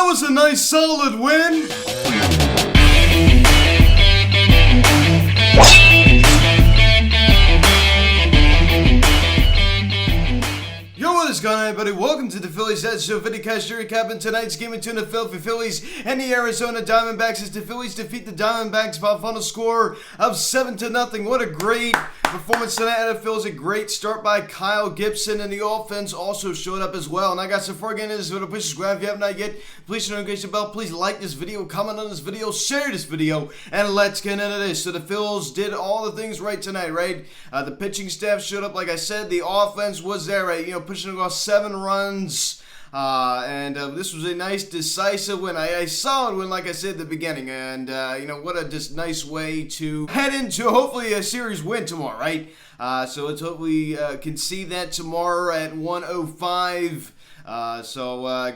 was a nice solid win. Yo, what is going on, everybody? Welcome to the Phillies Head Show videocast recapping tonight's game between the Philadelphia Phillies and the Arizona Diamondbacks as the Phillies defeat the Diamondbacks by a final score of 7-0. What a great performance tonight. And it feels a great start by Kyle Gibson, and the offense also showed up as well. And I got some before getting into this video, please subscribe if you have not yet. Please turn on the bell. Please like this video, comment on this video, share this video, and let's get into this. So the Phils did all the things right tonight, right? The pitching staff showed up, like I said. The offense was there, right? You know, pushing across 7 runs. This was a nice, decisive win. A solid win, like I said at the beginning. And, what a just nice way to head into, hopefully, a series win tomorrow, right? So let's hope we can see that tomorrow at 1:05.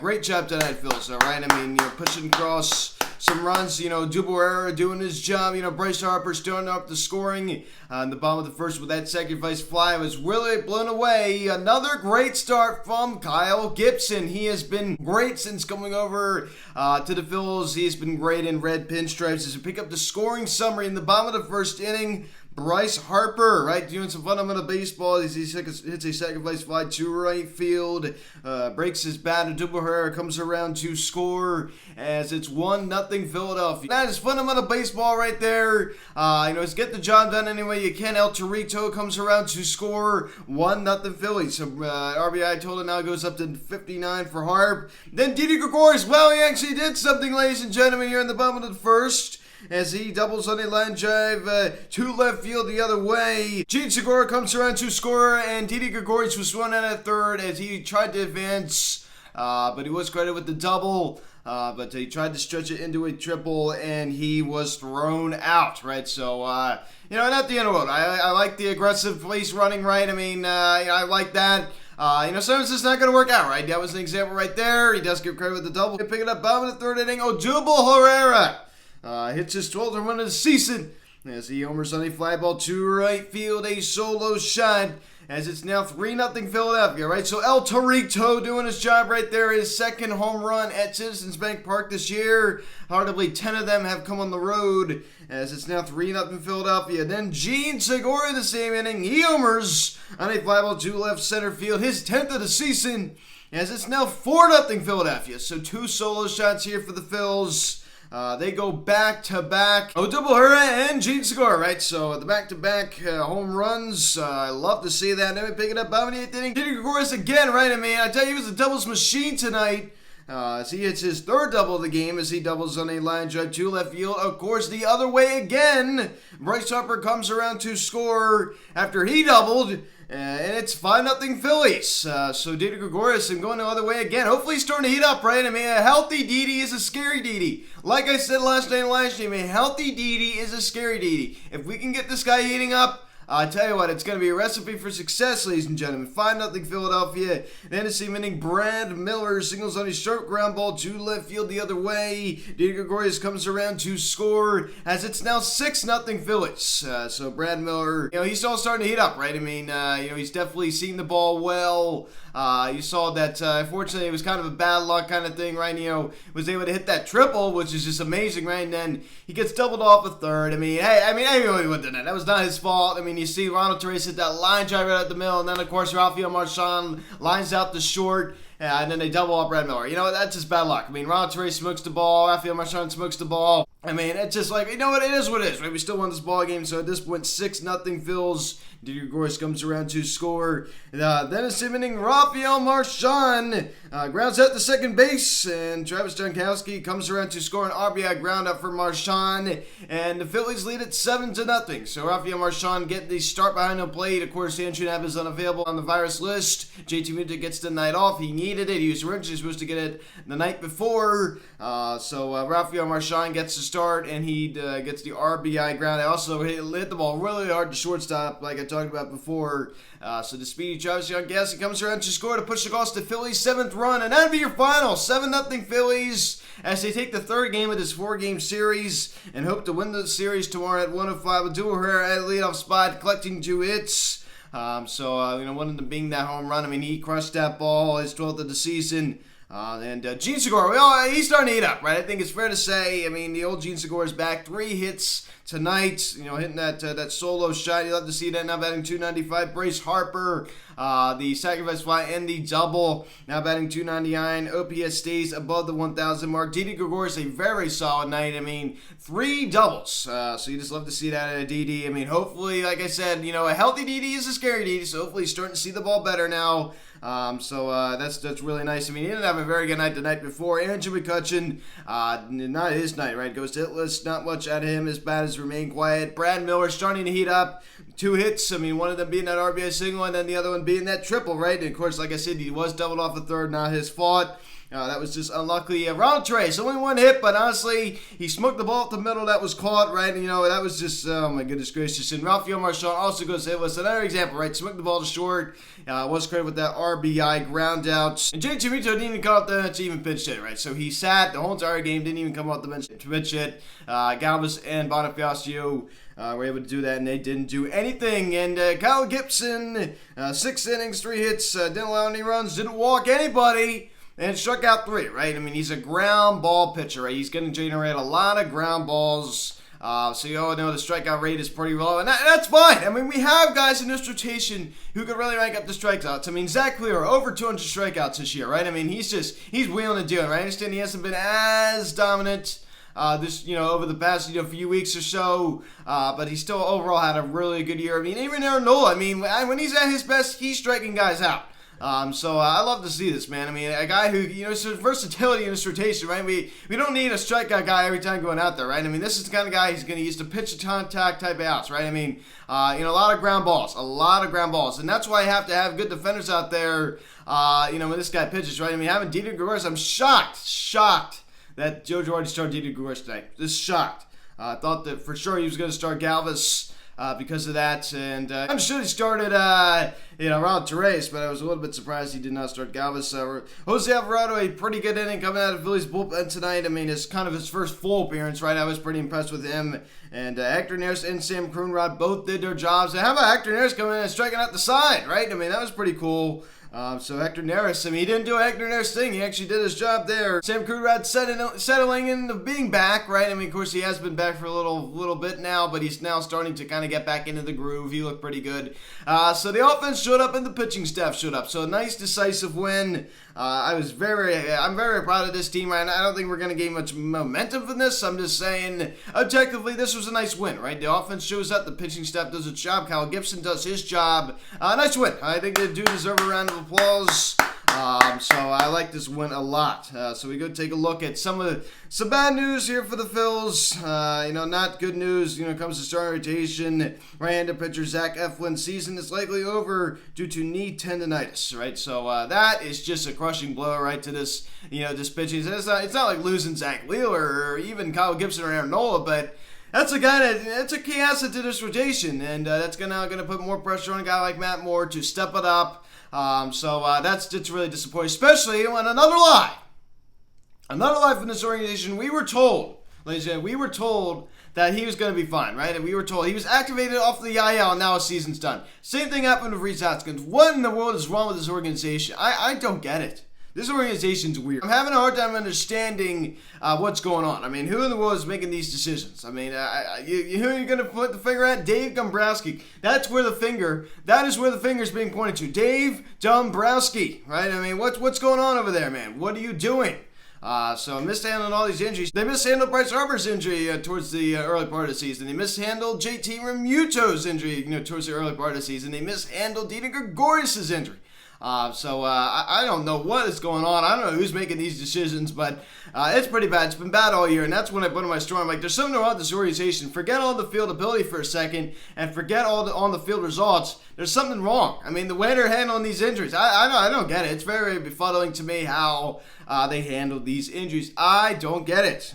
Great job tonight, Phils, all right? I mean, pushing across some runs, Dubois doing his job, Bryce Harper starting up the scoring in the bottom of the first with that sacrifice fly. I was really blown away. Another great start from Kyle Gibson. He has been great since coming over to the Phils. He has been great in red pinstripes. As we pick up the scoring summary in the bottom of the first inning, Bryce Harper, right, doing some fundamental baseball. He hits a sacrifice fly to right field, breaks his bat, and Dubois comes around to score as it's 1-0 Philadelphia. That is fundamental baseball right there. It's get the job done any way you can. El Torito comes around to score 1-0 Phillies. So RBI total now goes up to 59 for Harp. Then Didi Gregorius, well, he actually did something, ladies and gentlemen, here in the bottom of the first, as he doubles on a line drive to left field the other way. Gene Segura comes around to score, and Didi Gregorius was thrown out at third as he tried to advance, but he was credited with the double. But he tried to stretch it into a triple, and he was thrown out, right? So, not the end of the world. I like the aggressive base running, right? I mean, I like that. Sometimes it's not going to work out, right? That was an example right there. He does get credit with the double. Pick it up, bottom of the third inning. Odubel Herrera hits his 12th run of the season as he homers on a fly ball to right field, a solo shot, as it's now 3-0 Philadelphia, right? So El Torito doing his job right there, his second home run at Citizens Bank Park this year. Hardly 10 of them have come on the road, as it's now 3-0 Philadelphia. Then Gene Segura in the same inning, he homers on a fly ball to left center field, his 10th of the season, as it's now 4-0 Philadelphia. So 2 solo shots here for the Phils. They go back-to-back. Odubel Herrera and Gene Segura, right? So the back-to-back home runs. I love to see that. Then we pick it up. Bottom of the 8th inning. Didi Gregorius again, right? I mean, I tell you, he was a doubles machine tonight. As he hits his 3rd double of the game as he doubles on a line drive to left field. Of course, the other way again. Bryce Harper comes around to score after he doubled. And it's 5-0 Phillies. So Didi Gregorius going the other way again. Hopefully he's starting to heat up, right? I mean, a healthy Didi is a scary Didi. Like I said last night and last game, a healthy Didi is a scary Didi. If we can get this guy heating up, I tell you what, it's going to be a recipe for success, ladies and gentlemen. 5-0 Philadelphia. Then it's the inning. Brad Miller singles on a short ground ball to left field the other way. Didi Gregorius comes around to score as it's now 6-0 Phillies. So Brad Miller, he's all starting to heat up, right? I mean, he's definitely seen the ball well. You saw that, unfortunately, it was kind of a bad luck kind of thing, right? Was able to hit that triple, which is just amazing, right? And then he gets doubled off a third. I mean, everybody would have done that. That was not his fault. I mean, you see Ronald Torres hit that line drive right at the middle, and then, of course, Rafael Marchand lines out the short, and then they double up Brad Miller. That's just bad luck. I mean, Ronald Torres smokes the ball, Rafael Marchand smokes the ball. I mean, it's just like, it is what it is, right? We still won this ball game, so at this point, 6-0 Phils. Didi Gregorius comes around to score. Then it's inning. Rafael Marchand grounds out to second base, and Travis Jankowski comes around to score an RBI ground up for Marchand, and the Phillies lead it 7-0. So Rafael Marchand getting the start behind the plate. Of course, Andrew Knapp is unavailable on the virus list. JT Muta gets the night off. He needed it. He was originally supposed to get it the night before. So Rafael Marchand gets the start, and he gets the RBI ground. I also hit the ball really hard to shortstop, like I talked about before. So the speedy Travis Jankowski comes around to score to push across the Phillies' 7th run, and that'd be your final. 7-0 Phillies as they take the 3rd game of this 4-game series and hope to win the series tomorrow at 1:05 with Odubel Herrera at leadoff spot, collecting 2 hits. One of them being that home run. I mean, he crushed that ball, his 12th of the season. Gene Segura, he's starting to heat up, right? I think it's fair to say. I mean, the old Gene Segura is back. 3 hits tonight, hitting that solo shot. You love to see that. Now batting .295. Bryce Harper, the sacrifice fly and the double. Now batting .299. OPS stays above the 1,000 mark. Didi Gregorius, a very solid night. I mean, 3 doubles. So you just love to see that at a Didi. I mean, hopefully, like I said, a healthy Didi is a scary Didi. So hopefully he's starting to see the ball better now. That's really nice. I mean, he didn't have a very good night the night before. Andrew McCutchen, not his night, right? Goes to hitless. Not much out of him. His bat has remained quiet. Brad Miller starting to heat up. 2 hits. I mean, one of them being that RBI single, and then the other one being that triple, right? And of course, like I said, he was doubled off the third. Not his fault. That was just unlucky. Ronald Trace, only 1 hit, but honestly, he smoked the ball up the middle. That was caught, right? And, that was just, oh my goodness gracious. And Rafael Marchand also goes hitless. Another example, right? Smoked the ball to short. Was credited with that RBI ground out. And Jay Chimito didn't even come off the bench to even pitch hit, right? So he sat the whole entire game, didn't even come off the bench to pitch it. Galvis and Bonifacio were able to do that, and they didn't do anything. And Kyle Gibson, 6 innings, 3 hits, didn't allow any runs, didn't walk anybody. And struck out 3, right? I mean, he's a ground ball pitcher, right? He's going to generate a lot of ground balls. So you all know the strikeout rate is pretty low, and that's fine. I mean, we have guys in this rotation who could really rank up the strikeouts. I mean, Zach Clear, over 200 strikeouts this year, right? I mean, he's wheeling and dealing, right? I understand he hasn't been as dominant over the past, few weeks or so, but he still overall had a really good year. I mean, even Aaron Nola, I mean, when he's at his best, he's striking guys out. So I love to see this, man. I mean, a guy who, so versatility in this rotation, right? We don't need a strikeout guy every time going out there, right? I mean, this is the kind of guy he's going to use to pitch to contact type of outs, right? I mean, a lot of ground balls, and that's why you have to have good defenders out there, when this guy pitches, right? I mean, having Didi Gregorius, I'm shocked that Joe Girardi started Didi Gregorius tonight. Just shocked. I thought that for sure he was going to start Galvis. Because of that, and I'm sure he started, Ronald Torres, but I was a little bit surprised he did not start Galvis. Jose Alvarado, a pretty good inning coming out of Phillies bullpen tonight. I mean, it's kind of his first full appearance, right? I was pretty impressed with him. And Hector Neris and Sam Coonrod both did their jobs. And how about Hector Neris coming in and striking out the side, right? I mean, that was pretty cool. So Hector Neris, I mean, he didn't do a Hector Neris thing. He actually did his job there. Sam Coonrod settling into being back, right? I mean, of course, he has been back for a little bit now, but he's now starting to kind of get back into the groove. He looked pretty good. So the offense showed up and the pitching staff showed up. So a nice, decisive win. I'm very proud of this team, right? I don't think we're going to gain much momentum from this. I'm just saying, objectively, this was a nice win, right? The offense shows up, the pitching staff does its job, Kyle Gibson does his job. Nice win. I think they do deserve a round of applause. So I like this win a lot. So we go take a look at some bad news here for the Phils. Not good news. Comes to starting rotation. Right-handed pitcher Zach Eflin's season is likely over due to knee tendonitis. Right. So that is just a crushing blow right to this. This pitching. It's not like losing Zach Wheeler or even Kyle Gibson or Aaron Nola, but that's a guy that's a key asset to this rotation, and that's gonna put more pressure on a guy like Matt Moore to step it up. That's really disappointing, especially when another lie from this organization. We were told, ladies and gentlemen, that he was going to be fine, right? And we were told he was activated off the IL, and now his season's done. Same thing happened with Rhys Hoskins. What in the world is wrong with this organization? I don't get it. This organization's weird. I'm having a hard time understanding what's going on. I mean, who in the world is making these decisions? I mean, who are you going to put the finger at? Dave Dombrowski. That is where the finger is being pointed to. Dave Dombrowski, right? I mean, what's going on over there, man? What are you doing? So mishandling all these injuries. They mishandled Bryce Harper's injury towards the early part of the season. They mishandled JT Realmuto's injury, towards the early part of the season. They mishandled Didi Gregorius' injury. I don't know what is going on. I don't know who's making these decisions, but it's pretty bad. It's been bad all year, and that's when I put in my story. I'm like, there's something wrong with this organization. Forget all the field ability for a second, and forget all the on-the-field results. There's something wrong. I mean, the way they're handling these injuries, I don't get it. It's very befuddling to me how they handled these injuries. I don't get it.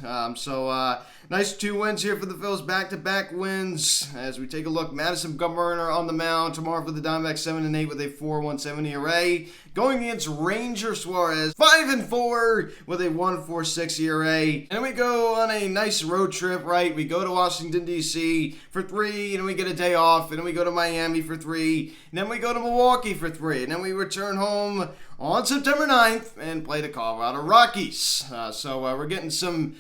Nice 2 wins here for the Phils, back-to-back wins. As we take a look, Madison Bumgarner on the mound tomorrow for the Diamondbacks, 7-8 with a 4.170 ERA. going against Ranger Suarez, 5-4 with a 1.46 ERA. And we go on a nice road trip, right? We go to Washington, D.C. for 3, and then we get a day off, and then we go to Miami for 3, and then we go to Milwaukee for 3, and then we return home on September 9th and play the Colorado Rockies. So we're getting some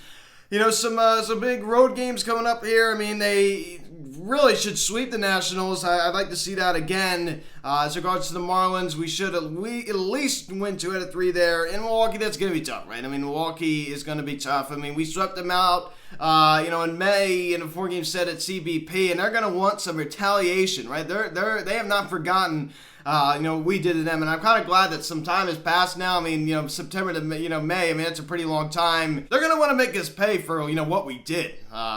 big road games coming up here. I mean, they really should sweep the Nationals. I'd like to see that again. As regards to the Marlins, we should at least win 2 out of 3 there. In Milwaukee, that's going to be tough, right? I mean, Milwaukee is going to be tough. I mean, we swept them out, in May in a 4-game set at CBP, and they're going to want some retaliation, right? They have not forgotten we did to them, and I'm kind of glad that some time has passed now. I mean, September to May, I mean, that's a pretty long time. They're going to want to make us pay for, what we did.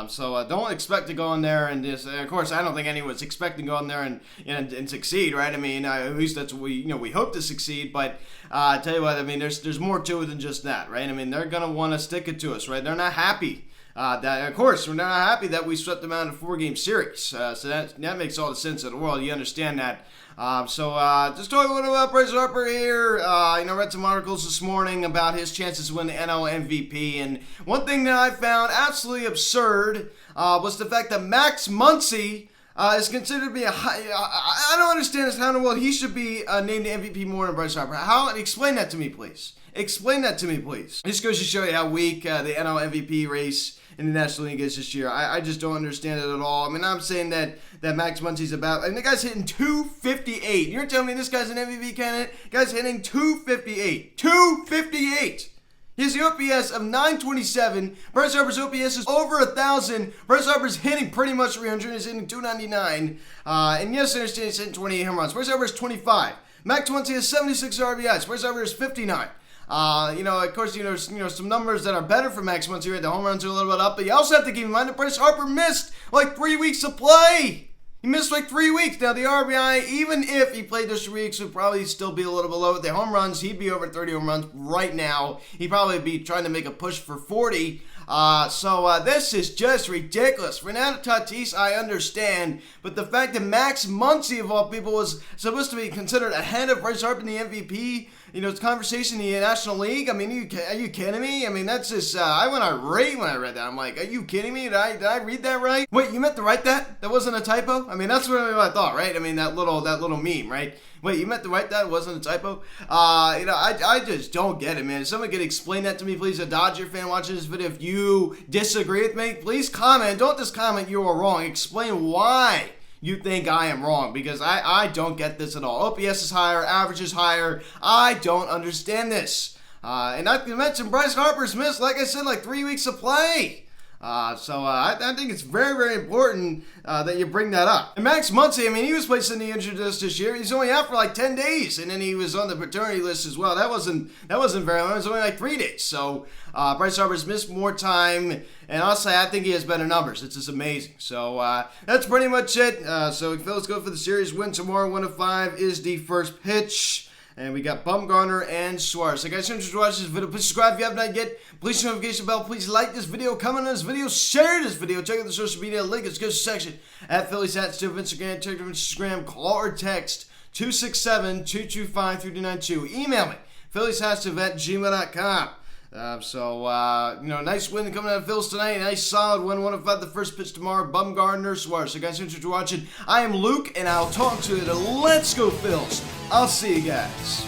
So don't expect to go in there and just, of course, I don't think anyone's expecting to go in there and succeed, right? I mean, at least that's what we hope to succeed, but I tell you what, I mean, there's more to it than just that, right? I mean, they're going to want to stick it to us, right? They're not happy. Of course, we're not happy that we swept them out in a 4-game series. So that makes all the sense in the world. You understand that. Just talking a little about Bryce Harper here. Read some articles this morning about his chances to win the NL MVP. And one thing that I found absolutely absurd was the fact that Max Muncy is considered to be a high. I don't understand this. How in the world he should be named the MVP more than Bryce Harper? Explain that to me, please. Explain that to me, please. This goes to show you how weak the NL MVP race in the National League is this year. I just don't understand it at all. I mean, I'm saying that Max Muncy's about, and the guy's hitting 258. You're telling me this guy's an MVP candidate? The guy's hitting 258. 258! He has the OPS of 927. Bryce Harper's OPS is over 1,000. Bryce Harper's hitting pretty much 300. He's hitting 299. And yes, I understand he's hitting 28 home runs. Bryce Harper is 25. Max Muncy has 76 RBIs. Bryce Harper is 59. Of course, some numbers that are better for Max Muncy, right? The home runs are a little bit up, but you also have to keep in mind that Bryce Harper missed like 3 weeks of play. He missed like 3 weeks. Now, the RBI, even if he played those 3 weeks, would probably still be a little below it. The home runs, he'd be over 30 home runs right now. He'd probably be trying to make a push for 40. So this is just ridiculous. Fernando Tatis, I understand, but the fact that Max Muncy, of all people, was supposed to be considered ahead of Bryce Harper in the MVP, conversation in the National League. I mean, are you kidding me? I mean, that's just, I went irate when I read that. I'm like, are you kidding me? Did I read that right? Wait, you meant to write that? That wasn't a typo? I mean, that's what I thought, right? I mean, that little meme, right? Wait, you meant to write that? It wasn't a typo? I just don't get it, man. If someone could explain that to me, please, a Dodger fan watching this video, if you disagree with me, please comment. Don't just comment you are wrong. Explain why you think I am wrong, because I don't get this at all. OPS is higher, average is higher. I don't understand this. And not to mention, Bryce Harper's missed, like I said, like 3 weeks of play. So I think it's very, very important that you bring that up. And Max Muncy, I mean, he was placed in the injured list this year. He's only out for like 10 days, and then he was on the paternity list as well. That wasn't very long. It was only like 3 days. So Bryce Harper's missed more time, and I'll say I think he has better numbers. It's just amazing. So that's pretty much it. So let's go for the series win tomorrow. 1-5 is the first pitch. And we got Bumgarner and Suarez. So guys, thanks for watching this video. Please subscribe if you have not yet. Please hit the notification bell. Please like this video, comment on this video, share this video. Check out the social media link in the description section at Phillies Hats of Instagram. Check out Instagram. Call or text 267-225-3292. Email me, phillieshats@gmail.com. Nice win coming out of Phillies tonight. Nice solid win. 1-5 the first pitch tomorrow. Bumgarner, Suarez. So guys, thanks for watching. I am Luke, and I'll talk to you later. Let's go, Phils. I'll see you guys.